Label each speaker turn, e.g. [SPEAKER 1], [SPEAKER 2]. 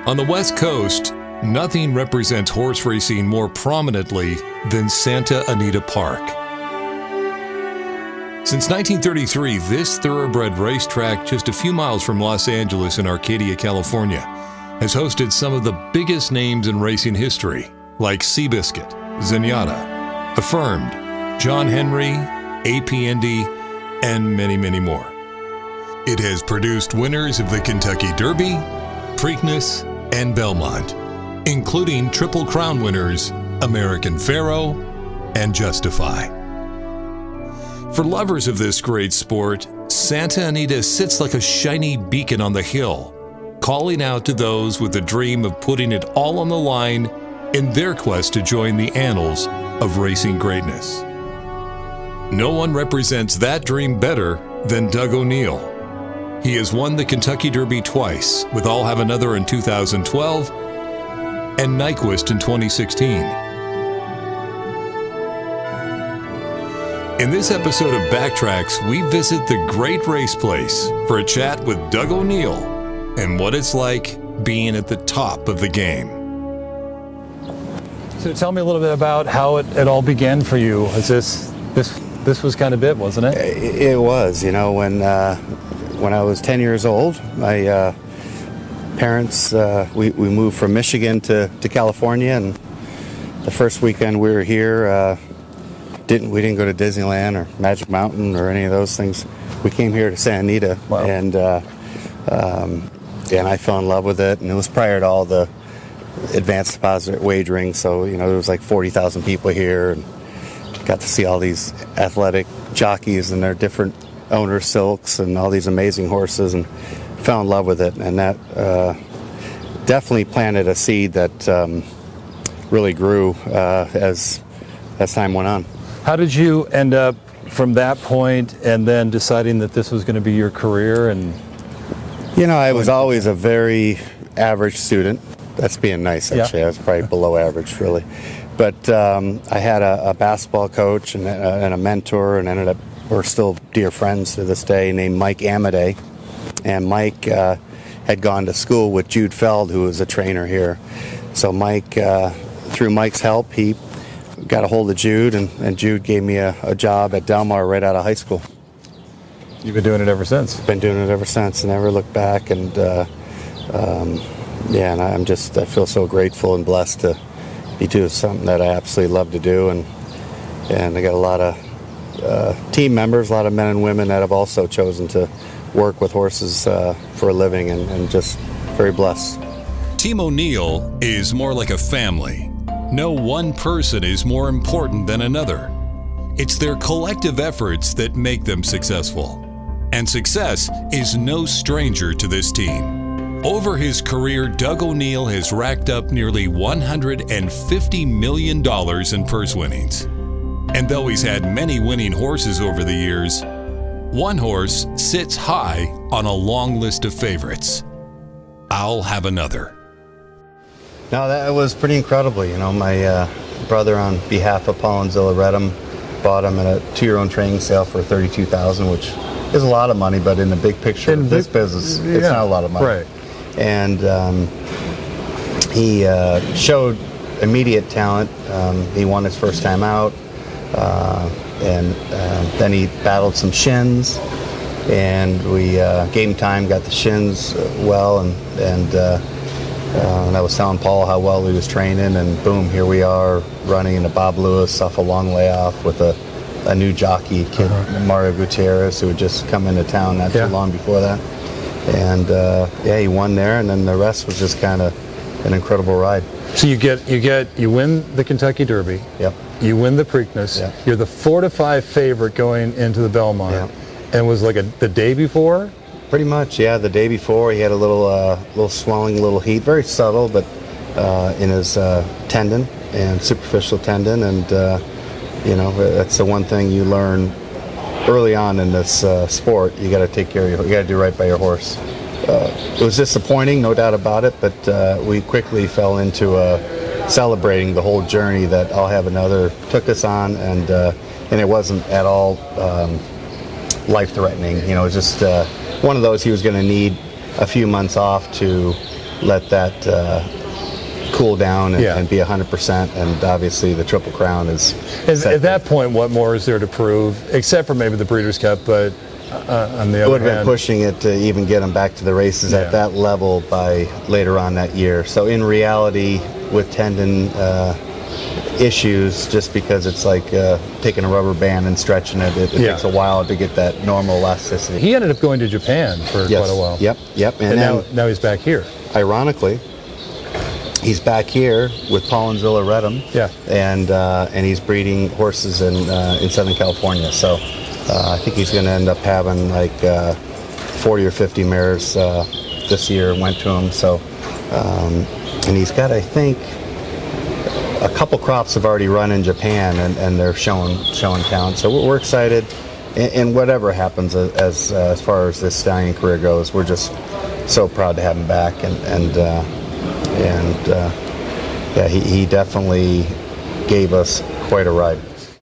[SPEAKER 1] On the West Coast, nothing represents horse racing more prominently than Santa Anita Park. Since 1933, this thoroughbred racetrack just a few miles from Los Angeles in Arcadia, California, has hosted some of the biggest names in racing history, like Seabiscuit, Zenyatta, Affirmed, John Henry, AP-Indy, and many, many more. It has produced winners of the Kentucky Derby, Preakness, and Belmont, including Triple Crown winners American Pharoah and Justify. For lovers of this great sport, Santa Anita sits like a shiny beacon on the hill, calling out to those with the dream of putting it all on the line in their quest to join the annals of racing greatness. No one represents that dream better than Doug O'Neill. He has won the Kentucky Derby twice, with I'll Have Another in 2012 and Nyquist in 2016. In this episode of Backtracks, we visit the great race place for a chat with Doug O'Neill and what it's like being at the top of the game.
[SPEAKER 2] So tell me a little bit about how it all began for you. This was kind of it, wasn't it?
[SPEAKER 3] It was. You know, when I was 10 years old, my parents, we moved from Michigan to California, and the first weekend we were here, we didn't go to Disneyland or Magic Mountain or any of those things. We came here to Santa Anita.
[SPEAKER 2] Wow.
[SPEAKER 3] And I fell in love with it, and it was prior to all the advanced deposit wagering, so you know there was like 40,000 people here, and got to see all these athletic jockeys and their different owner silks and all these amazing horses, and fell in love with it, and that definitely planted a seed that really grew as time went on.
[SPEAKER 2] How did you end up from that point and then deciding that this was going to be your career? And
[SPEAKER 3] you know, I was always a very average student. That's being nice, actually.
[SPEAKER 2] Yeah.
[SPEAKER 3] I was probably below average, really. But I had a basketball coach and a mentor, and we're still dear friends to this day, named Mike Amadei. And Mike had gone to school with Jude Feld, who was a trainer here. So Mike, through Mike's help, he got a hold of Jude, and Jude gave me a job at Del Mar right out of high school.
[SPEAKER 2] You've been doing it ever since?
[SPEAKER 3] Been doing it ever since, and never looked back. And and I feel so grateful and blessed to be doing something that I absolutely love to do. And I got a lot of team members, a lot of men and women that have also chosen to work with horses for a living, and just very blessed.
[SPEAKER 1] Team O'Neill is more like a family. No one person is more important than another. It's their collective efforts that make them successful. And success is no stranger to this team. Over his career, Doug O'Neill has racked up nearly $150 million in purse winnings. And though he's had many winning horses over the years, one horse sits high on a long list of favorites. I'll Have Another.
[SPEAKER 3] No, that was pretty incredible. You know, my brother, on behalf of Paul and Zilla Redham, bought him at a 2-year-old training sale for $32,000, which is a lot of money, but in the big picture of this business, it's not a lot of money.
[SPEAKER 2] Right.
[SPEAKER 3] And he showed immediate talent. He won his first time out, and then he battled some shins, and we gave him time, got the shins well, and I was telling Paul how well he was training, and boom, here we are running into Bob Lewis off a long layoff with a new jockey, kid, Mario Gutierrez, who had just come into town not too long before that. And he won there, and then the rest was just kind of an incredible ride.
[SPEAKER 2] So you win the Kentucky Derby.
[SPEAKER 3] Yep.
[SPEAKER 2] You win the Preakness.
[SPEAKER 3] Yep.
[SPEAKER 2] You're the 4-5 favorite going into the Belmont.
[SPEAKER 3] Yep.
[SPEAKER 2] And it was like the day before?
[SPEAKER 3] Pretty much, yeah. The day before, he had a little swelling, little heat, very subtle, but in his tendon and superficial tendon, and that's the one thing you learn early on in this sport. You got to take care of you got to do right by your horse. It was disappointing, no doubt about it, but we quickly fell into celebrating the whole journey that I'll Have Another took us on, and it wasn't at all life-threatening. You know, it was just one of those he was going to need a few months off to let that cool down and,
[SPEAKER 2] Yeah.
[SPEAKER 3] and be 100%. And obviously the Triple Crown is set.
[SPEAKER 2] At that point, what more is there to prove, except for maybe the Breeders' Cup? But on the
[SPEAKER 3] It
[SPEAKER 2] other
[SPEAKER 3] would have been
[SPEAKER 2] hand,
[SPEAKER 3] pushing it to even get him back to the races
[SPEAKER 2] Yeah.
[SPEAKER 3] at that level by later on that year. So in reality, with tendon issues, just because it's like taking a rubber band and stretching it, it
[SPEAKER 2] Yeah.
[SPEAKER 3] takes a while to get that normal elasticity.
[SPEAKER 2] he ended up going to Japan for
[SPEAKER 3] Yes.
[SPEAKER 2] quite a while.
[SPEAKER 3] Yep.
[SPEAKER 2] And
[SPEAKER 3] then,
[SPEAKER 2] now he's back here.
[SPEAKER 3] ironically, he's back here with Paul and Zilla Redham.
[SPEAKER 2] Yeah.
[SPEAKER 3] And he's breeding horses in Southern California. So I think he's going to end up having like 40 or 50 mares this year went to him. So and he's got, I think, a couple crops have already run in Japan, and they're showing talent. So we're excited. And whatever happens as far as this stallion career goes, we're just so proud to have him back. And yeah, he definitely gave us quite a ride.